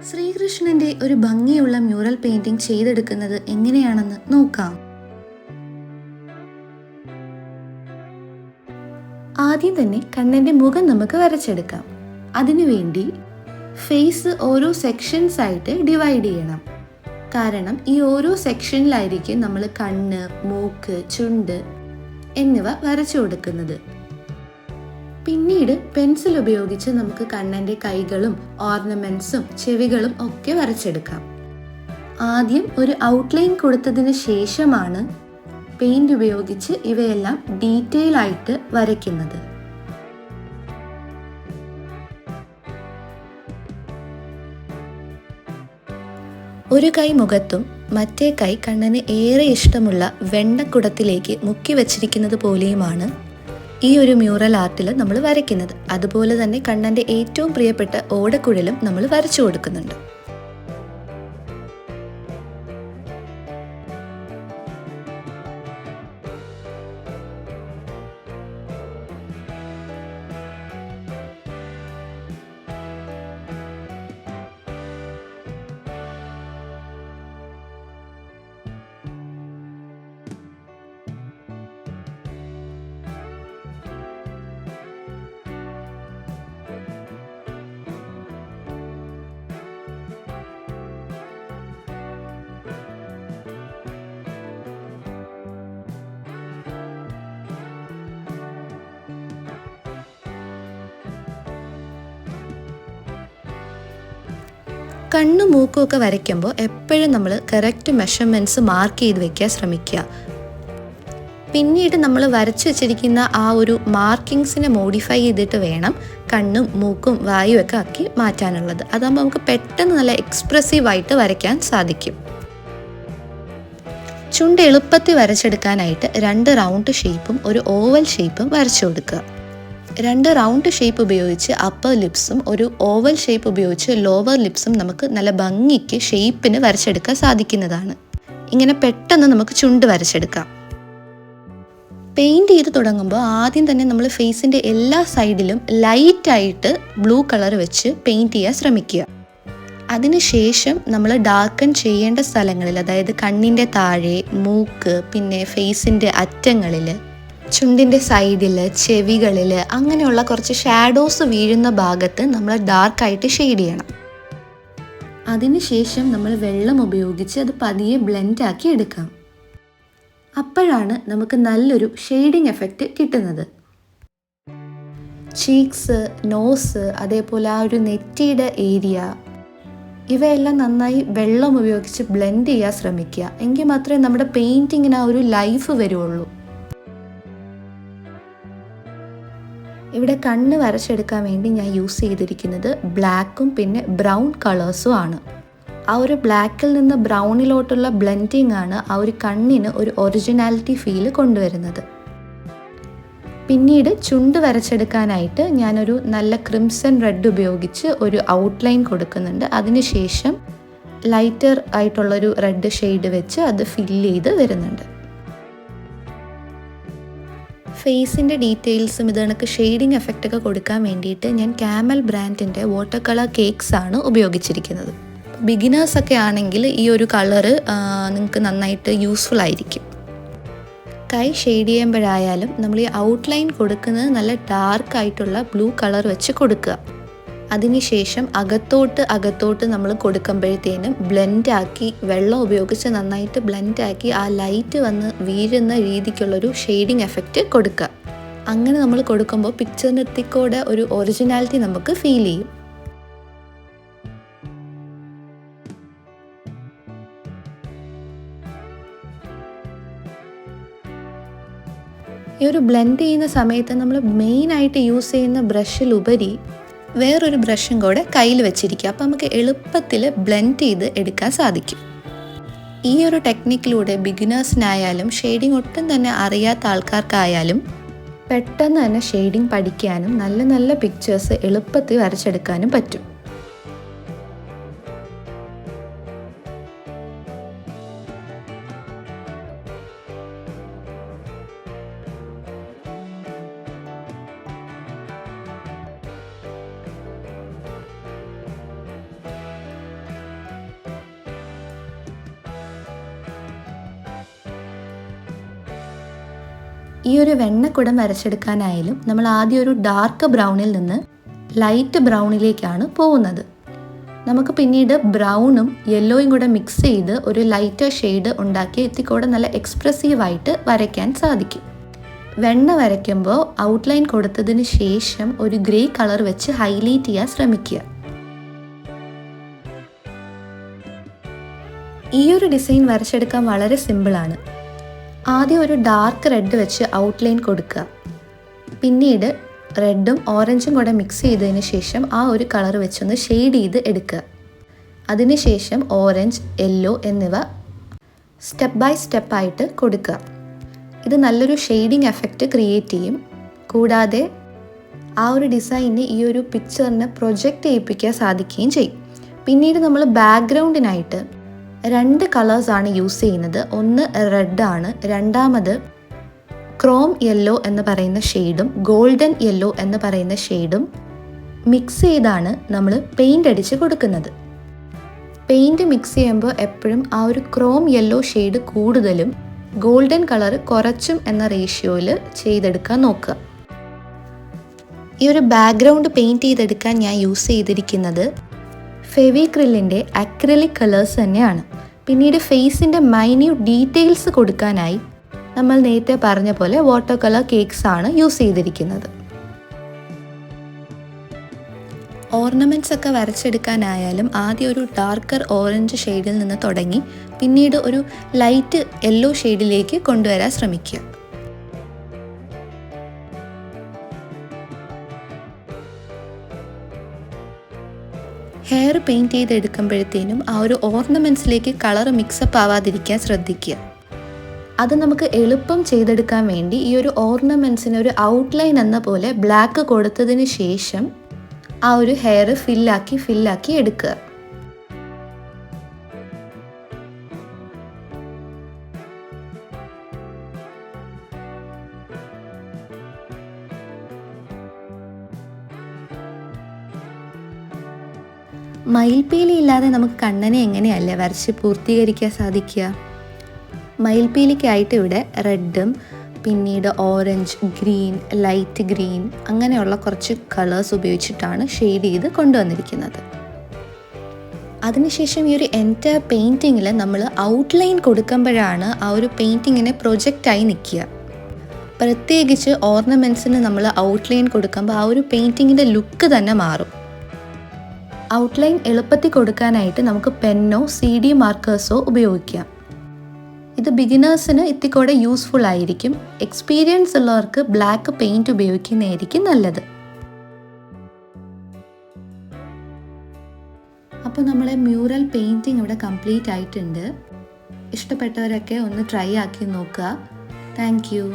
ശ്രീകൃഷ്ണന്റെ ഒരു ഭംഗിയുള്ള മ്യൂറൽ പെയിന്റിംഗ് ചെയ്തെടുക്കുന്നത് എങ്ങനെയാണെന്ന് നോക്കാം. ആദ്യം തന്നെ കണ്ണന്റെ മുഖം നമുക്ക് വരച്ചെടുക്കാം. അതിനുവേണ്ടി ഫേസ് ഓരോ സെക്ഷൻസ് ആയിട്ട് ഡിവൈഡ് ചെയ്യണം. കാരണം ഈ ഓരോ സെക്ഷനിലായിരിക്കും നമ്മൾ കണ്ണ്, മൂക്ക്, ചുണ്ട് എന്നിവ വരച്ചു കൊടുക്കുന്നത്. പിന്നീട് പെൻസിൽ ഉപയോഗിച്ച് നമുക്ക് കണ്ണന്റെ കൈകളും ഓർണമെന്റ്സും ചെവികളും ഒക്കെ വരച്ചെടുക്കാം. ആദ്യം ഒരു ഔട്ട്ലൈൻ കൊടുത്തതിന് ശേഷമാണ് പെയിന്റ് ഉപയോഗിച്ച് ഇവയെല്ലാം ഡീറ്റെയിൽ ആയിട്ട് വരയ്ക്കുന്നത്. ഒരു കൈ മുഖത്തും മറ്റേ കൈ കണ്ണന് ഏറെ ഇഷ്ടമുള്ള വെണ്ണക്കുടത്തിലേക്ക് മുക്കി വച്ചിരിക്കുന്നത് പോലെയുമാണ് ഈ ഒരു മ്യൂറൽ ആർട്ടിൽ നമ്മൾ വരയ്ക്കുന്നത്. അതുപോലെ തന്നെ കണ്ണന്റെ ഏറ്റവും പ്രിയപ്പെട്ട ഓടക്കുഴലും നമ്മൾ വരച്ചു കൊടുക്കുന്നുണ്ട്. കണ്ണും മൂക്കും ഒക്കെ വരയ്ക്കുമ്പോൾ എപ്പോഴും നമ്മൾ കറക്റ്റ് മെഷർമെൻറ്റ്സ് മാർക്ക് ചെയ്ത് വെക്കാൻ ശ്രമിക്കുക. പിന്നീട് നമ്മൾ വരച്ചു വെച്ചിരിക്കുന്ന ആ ഒരു മാർക്കിങ്സിനെ മോഡിഫൈ ചെയ്തിട്ട് വേണം കണ്ണും മൂക്കും വായും ഒക്കെ ആക്കി മാറ്റാനുള്ളത്. അതാകുമ്പോൾ നമുക്ക് പെട്ടെന്ന് നല്ല എക്സ്പ്രസീവായിട്ട് വരയ്ക്കാൻ സാധിക്കും. ചുണ്ട് എളുപ്പത്തിൽ വരച്ചെടുക്കാനായിട്ട് 2 റൗണ്ട് ഷേപ്പും ഒരു ഓവൽ ഷേപ്പും വരച്ചു കൊടുക്കുക. 2 റൗണ്ട് ഷേപ്പ് ഉപയോഗിച്ച് അപ്പർ ലിപ്സും ഒരു ഓവൽ ഷേപ്പ് ഉപയോഗിച്ച് ലോവർ ലിപ്സും നമുക്ക് നല്ല ഭംഗിക്ക് ഷേപ്പിന് വരച്ചെടുക്കാൻ സാധിക്കുന്നതാണ്. ഇങ്ങനെ പെട്ടെന്ന് നമുക്ക് ചുണ്ട് വരച്ചെടുക്കാം. പെയിൻറ് ചെയ്ത് തുടങ്ങുമ്പോൾ ആദ്യം തന്നെ നമ്മൾ ഫേസിൻ്റെ എല്ലാ സൈഡിലും ലൈറ്റായിട്ട് ബ്ലൂ കളർ വെച്ച് പെയിൻറ് ചെയ്യാൻ ശ്രമിക്കുക. അതിനുശേഷം നമ്മൾ ഡാർക്കൺ ചെയ്യേണ്ട സ്ഥലങ്ങളിൽ, അതായത് കണ്ണിൻ്റെ താഴെ, മൂക്ക്, പിന്നെ ഫേസിൻ്റെ അറ്റങ്ങളിൽ, ചുണ്ടിൻ്റെ സൈഡിൽ, ചെവികളിൽ, അങ്ങനെയുള്ള കുറച്ച് ഷാഡോസ് വീഴുന്ന ഭാഗത്ത് നമ്മൾ ഡാർക്കായിട്ട് ഷെയ്ഡ് ചെയ്യണം. അതിനുശേഷം നമ്മൾ വെള്ളം ഉപയോഗിച്ച് അത് പതിയെ ബ്ലെൻഡാക്കി എടുക്കാം. അപ്പോഴാണ് നമുക്ക് നല്ലൊരു ഷെയ്ഡിങ് എഫക്റ്റ് കിട്ടുന്നത്. ചീക്സ്, നോസ്, അതേപോലെ ആ ഒരു നെറ്റിയുടെ ഏരിയ, ഇവയെല്ലാം നന്നായി വെള്ളം ഉപയോഗിച്ച് ബ്ലെൻഡ് ചെയ്യാൻ ശ്രമിക്കുക. എങ്കിൽ മാത്രമേ നമ്മുടെ പെയിൻറ്റിങ്ങിന് ആ ഒരു ലൈഫ് വരുള്ളൂ. ഇവിടെ കണ്ണ് വരച്ചെടുക്കാൻ വേണ്ടി ഞാൻ യൂസ് ചെയ്തിരിക്കുന്നത് ബ്ലാക്കും പിന്നെ ബ്രൗൺ കളേഴ്സും ആണ്. ആ ഒരു ബ്ലാക്കിൽ നിന്ന് ബ്രൗണിലോട്ടുള്ള ബ്ലെൻഡിങ് ആണ് ആ ഒരു കണ്ണിന് ഒരു ഒറിജിനാലിറ്റി ഫീൽ കൊണ്ടുവരുന്നത്. പിന്നീട് ചുണ്ട് വരച്ചെടുക്കാനായിട്ട് ഞാനൊരു നല്ല ക്രിംസൺ റെഡ് ഉപയോഗിച്ച് ഒരു ഔട്ട്ലൈൻ കൊടുക്കുന്നുണ്ട്. അതിനുശേഷം ലൈറ്റർ ആയിട്ടുള്ളൊരു റെഡ് ഷെയ്ഡ് വെച്ച് അത് ഫില്ല് ചെയ്ത് വരുന്നുണ്ട്. ഫേസിൻ്റെ ഡീറ്റെയിൽസും ഇത് കണക്ക് ഷെയ്ഡിങ് എഫക്റ്റ് ഒക്കെ കൊടുക്കാൻ വേണ്ടിയിട്ട് ഞാൻ ക്യാമൽ ബ്രാൻഡിൻ്റെ വാട്ടർ കളർ കേക്ക്സ് ആണ് ഉപയോഗിച്ചിരിക്കുന്നത്. ബിഗിനേഴ്സൊക്കെ ആണെങ്കിൽ ഈ ഒരു കളറ് നിങ്ങൾക്ക് നന്നായിട്ട് യൂസ്ഫുൾ ആയിരിക്കും. കൈ ഷെയ്ഡ് ചെയ്യുമ്പോഴായാലും നമ്മൾ ഈ ഔട്ട്ലൈൻ കൊടുക്കുന്നത് നല്ല ഡാർക്ക് ആയിട്ടുള്ള ബ്ലൂ കളർ വെച്ച് കൊടുക്കുക. അതിനുശേഷം അകത്തോട്ട് നമ്മൾ കൊടുക്കുമ്പോഴത്തേനും ബ്ലെൻഡാക്കി, വെള്ളം ഉപയോഗിച്ച് നന്നായിട്ട് ബ്ലെൻഡാക്കി ആ ലൈറ്റ് വന്ന് വീഴുന്ന രീതിക്കുള്ളൊരു ഷെയ്ഡിങ് എഫക്റ്റ് കൊടുക്കുക. അങ്ങനെ നമ്മൾ കൊടുക്കുമ്പോൾ പിക്ചറിനെത്തിക്കൂടെ ഒരു ഒറിജിനാലിറ്റി നമുക്ക് ഫീൽ ചെയ്യും. ഈ ഒരു ബ്ലെൻഡ് ചെയ്യുന്ന സമയത്ത് നമ്മൾ മെയിനായിട്ട് യൂസ് ചെയ്യുന്ന ബ്രഷിലുപരി വേറൊരു ബ്രഷും കൂടെ കയ്യിൽ വെച്ചിരിക്കുക. അപ്പോൾ നമുക്ക് എളുപ്പത്തിൽ ബ്ലെൻഡ് ചെയ്ത് എടുക്കാൻ സാധിക്കും. ഈ ഒരു ടെക്നിക്കിലൂടെ ബിഗിനേഴ്സിനായാലും ഷെയ്ഡിങ് ഒട്ടും തന്നെ അറിയാത്ത ആൾക്കാർക്കായാലും പെട്ടെന്ന് തന്നെ ഷെയ്ഡിങ് പഠിക്കാനും നല്ല നല്ല പിക്ചേഴ്സ് എളുപ്പത്തിൽ വരച്ചെടുക്കാനും പറ്റും. ഈ ഒരു വെണ്ണക്കുടം വരച്ചെടുക്കാനായാലും നമ്മൾ ആദ്യം ഒരു ഡാർക്ക് ബ്രൗണിൽ നിന്ന് ലൈറ്റ് ബ്രൗണിലേക്കാണ് പോകുന്നത്. നമുക്ക് പിന്നീട് ബ്രൗണും യെല്ലോയും കൂടെ മിക്സ് ചെയ്ത് ഒരു ലൈറ്റർ ഷെയ്ഡ് ഉണ്ടാക്കി ഇത്തിക്കൂടെ നല്ല എക്സ്പ്രസീവായിട്ട് വരയ്ക്കാൻ സാധിക്കും. വെണ്ണ വരയ്ക്കുമ്പോൾ ഔട്ട്ലൈൻ കൊടുത്തതിന് ശേഷം ഒരു ഗ്രേ കളർ വെച്ച് ഹൈലൈറ്റ് ചെയ്യാൻ ശ്രമിക്കുക. ഈ ഒരു ഡിസൈൻ വരച്ചെടുക്കാൻ വളരെ സിമ്പിളാണ്. ആദ്യം ഒരു ഡാർക്ക് റെഡ് വെച്ച് ഔട്ട്ലൈൻ കൊടുക്കുക. പിന്നീട് റെഡും ഓറഞ്ചും കൂടെ മിക്സ് ചെയ്തതിന് ശേഷം ആ ഒരു കളർ വെച്ചൊന്ന് ഷെയ്ഡ് ചെയ്ത് എടുക്കുക. അതിനുശേഷം ഓറഞ്ച്, യെല്ലോ എന്നിവ സ്റ്റെപ്പ് ബൈ സ്റ്റെപ്പായിട്ട് കൊടുക്കുക. ഇത് നല്ലൊരു ഷെയ്ഡിങ് എഫക്റ്റ് ക്രിയേറ്റ് ചെയ്യും. കൂടാതെ ആ ഒരു ഡിസൈനിന് ഈ ഒരു പിക്ചറിനെ പ്രൊജക്റ്റ് ചെയ്യിപ്പിക്കാൻ സാധിക്കുകയും ചെയ്യും. പിന്നീട് നമ്മൾ ബാക്ക്ഗ്രൗണ്ടിനായിട്ട് 2 കളേഴ്സാണ് യൂസ് ചെയ്യുന്നത്. ഒന്ന് റെഡാണ്, രണ്ടാമത് ക്രോം യെല്ലോ എന്ന് പറയുന്ന ഷെയ്ഡും ഗോൾഡൻ യെല്ലോ എന്ന് പറയുന്ന ഷെയ്ഡും മിക്സ് ചെയ്താണ് നമ്മൾ പെയിൻ്റ് അടിച്ച് കൊടുക്കുന്നത്. പെയിൻറ്റ് മിക്സ് ചെയ്യുമ്പോൾ എപ്പോഴും ആ ഒരു ക്രോം യെല്ലോ ഷെയ്ഡ് കൂടുതലും ഗോൾഡൻ കളർ കുറച്ചും എന്ന റേഷ്യോയിൽ ചെയ്തെടുക്കാൻ നോക്കുക. ഈ ഒരു ബാക്ക്ഗ്രൗണ്ട് പെയിൻറ്റ് ചെയ്തെടുക്കാൻ ഞാൻ യൂസ് ചെയ്തിരിക്കുന്നത് ഫെവിക്രിലിൻ്റെ അക്രിലിക് കളേഴ്സ് തന്നെയാണ്. പിന്നീട് ഫേസിൻ്റെ മൈന്യൂട്ട് ഡീറ്റെയിൽസ് കൊടുക്കാനായി നമ്മൾ നേരത്തെ പറഞ്ഞ പോലെ വാട്ടർ കളർ കേക്ക്സ് ആണ് യൂസ് ചെയ്തിരിക്കുന്നത്. ഓർണമെൻറ്റ്സ് ഒക്കെ വരച്ചെടുക്കാനായാലും ആദ്യം ഒരു ഡാർക്കർ ഓറഞ്ച് ഷെയ്ഡിൽ നിന്ന് തുടങ്ങി പിന്നീട് ഒരു ലൈറ്റ് യെല്ലോ ഷെയ്ഡിലേക്ക് കൊണ്ടുവരാൻ ശ്രമിക്കുക. ഹെയർ പെയിൻറ്റ് ചെയ്തെടുക്കുമ്പോഴത്തേനും ആ ഒരു ഓർണമെൻറ്റ്സിലേക്ക് കളർ മിക്സപ്പ് ആവാതിരിക്കാൻ ശ്രദ്ധിക്കുക. അത് നമുക്ക് എളുപ്പം ചെയ്തെടുക്കാൻ വേണ്ടി ഈ ഒരു ഓർണമെൻറ്റ്സിന് ഒരു ഔട്ട്ലൈൻ എന്ന പോലെ ബ്ലാക്ക് കൊടുത്തതിന് ശേഷം ആ ഒരു ഹെയർ ഫില്ലാക്കി എടുക്കുക. മയിൽപ്പീലി ഇല്ലാതെ നമുക്ക് കണ്ണനെ എങ്ങനെയല്ലേ വരച്ച് പൂർത്തീകരിക്കാൻ സാധിക്കുക? മയിൽപ്പീലിക്കായിട്ട് ഇവിടെ റെഡും പിന്നീട് ഓറഞ്ച്, ഗ്രീൻ, ലൈറ്റ് ഗ്രീൻ അങ്ങനെയുള്ള കുറച്ച് കളേഴ്സ് ഉപയോഗിച്ചിട്ടാണ് ഷെയ്ഡ് ചെയ്ത് കൊണ്ടുവന്നിരിക്കുന്നത്. അതിനുശേഷം ഈ ഒരു എൻറ്റയർ പെയിൻറ്റിങ്ങിൽ നമ്മൾ ഔട്ട്ലൈൻ കൊടുക്കുമ്പോഴാണ് ആ ഒരു പെയിൻറ്റിങ്ങിനെ പ്രൊജക്റ്റായി നിൽക്കുക. പ്രത്യേകിച്ച് ഓർണമെൻറ്റ്സിന് നമ്മൾ ഔട്ട്ലൈൻ കൊടുക്കുമ്പോൾ ആ ഒരു പെയിൻറ്റിങ്ങിൻ്റെ ലുക്ക് തന്നെ മാറും. ഔട്ട്ലൈൻ എളുപ്പത്തിൽ കൊടുക്കാനായിട്ട് നമുക്ക് പെന്നോ CD മാർക്കേഴ്സോ ഉപയോഗിക്കാം. ഇത് ബിഗിനേഴ്സിന് ഇത്തിക്കൂടെ യൂസ്ഫുൾ ആയിരിക്കും. എക്സ്പീരിയൻസ് ഉള്ളവർക്ക് ബ്ലാക്ക് പെയിൻറ്റ് ഉപയോഗിക്കുന്നതായിരിക്കും നല്ലത്. അപ്പോൾ നമ്മളെ മ്യൂറൽ പെയിൻറ്റിങ് ഇവിടെ കംപ്ലീറ്റ് ആയിട്ടുണ്ട്. ഇഷ്ടപ്പെട്ടവരൊക്കെ ഒന്ന് ട്രൈ ആക്കി നോക്കുക. Thank you.